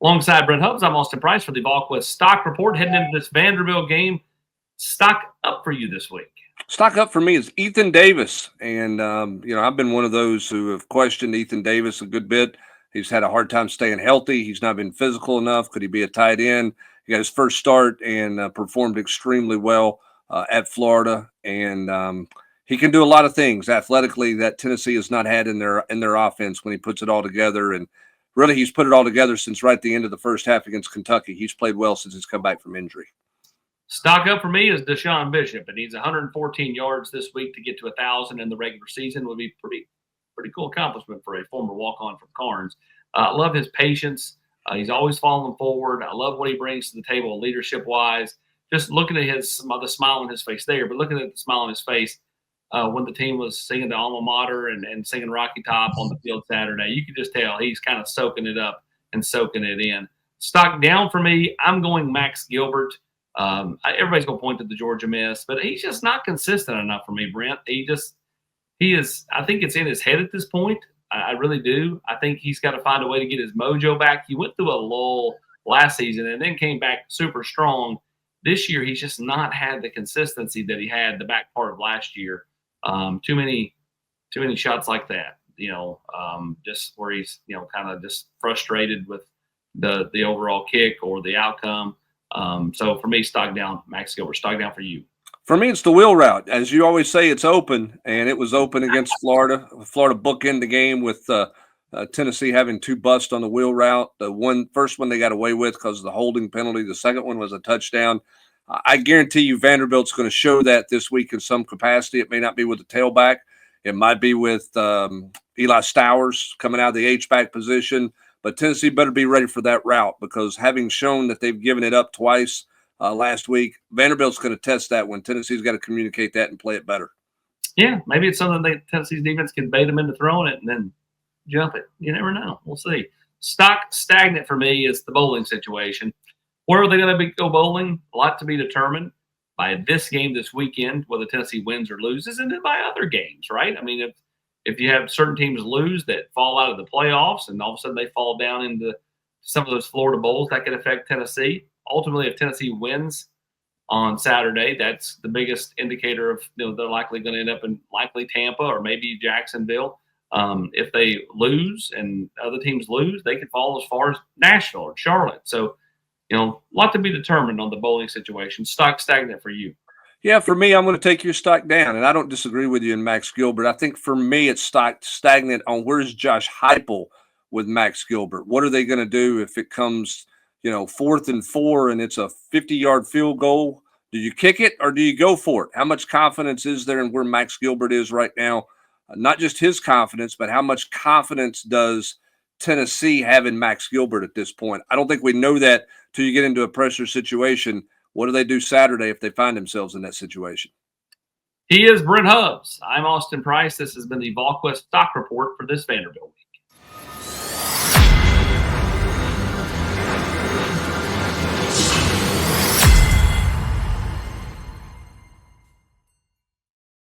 Alongside Brent Hubbs, I'm Austin Price for the Volquest Stock Report. Heading into this Vanderbilt game, stock up for you this week. Stock up for me is Ethan Davis. And, I've been one of those who have questioned Ethan Davis a good bit. He's had a hard time staying healthy. He's not been physical enough. Could he be a tight end? He got his first start and performed extremely well at Florida. And he can do a lot of things athletically that Tennessee has not had in their offense when he puts it all together. And really, he's put it all together since right at the end of the first half against Kentucky. He's played well since he's come back from injury. Stock up for me is Deshaun Bishop. It needs 114 yards this week to get to 1,000 in the regular season. Would be pretty cool accomplishment for a former walk-on from Carnes. Love his patience. He's always falling forward. I love what he brings to the table leadership-wise. Just looking at the smile on his face there, but looking at the smile on his face when the team was singing the alma mater and singing Rocky Top on the field Saturday, you could just tell he's kind of soaking it up and soaking it in. Stock down for me, I'm going Max Gilbert. Everybody's going to point to the Georgia miss, but he's just not consistent enough for me, Brent. He is, I think it's in his head at this point. I really do. I think he's got to find a way to get his mojo back. He went through a lull last season and then came back super strong. This year, he's just not had the consistency that he had the back part of last year. Too many shots like that, just where he's, kind of just frustrated with the overall kick or the outcome. So for me, stock down, Max Gilbert. Stock down for you. For me, it's the wheel route. As you always say, it's open, and it was open against Florida. Florida bookended the game with Tennessee having 2 busts on the wheel route. The first one they got away with because of the holding penalty. The second one was a touchdown. I guarantee you Vanderbilt's going to show that this week in some capacity. It may not be with the tailback. It might be with Eli Stowers coming out of the H-back position. But Tennessee better be ready for that route because having shown that they've given it up twice last week, Vanderbilt's going to test that when Tennessee's got to communicate that and play it better. Yeah, maybe it's something that Tennessee's defense can bait them into throwing it and then jump it. You never know. We'll see. Stock stagnant for me is the bowling situation. Where are they going to go bowling? A lot to be determined by this game this weekend, whether Tennessee wins or loses, and then by other games, right? I mean, if you have certain teams lose that fall out of the playoffs and all of a sudden they fall down into some of those Florida bowls, that could affect Tennessee. Ultimately, if Tennessee wins on Saturday, that's the biggest indicator of they're likely going to end up in likely Tampa or maybe Jacksonville. If they lose and other teams lose, they could fall as far as Nashville or Charlotte. So, a lot to be determined on the bowling situation. Stock stagnant for you. Yeah, for me, I'm going to take your stock down, and I don't disagree with you in Max Gilbert. I think for me, it's stock stagnant on where's Josh Heupel with Max Gilbert. What are they going to do if it comes, 4th and 4 and it's a 50-yard field goal? Do you kick it or do you go for it? How much confidence is there in where Max Gilbert is right now? Not just his confidence, but how much confidence does Tennessee have in Max Gilbert at this point? I don't think we know that till you get into a pressure situation. What do they do Saturday if they find themselves in that situation? He is Brent Hubbs. I'm Austin Price. This has been the Volquest Stock Report for this Vanderbilt.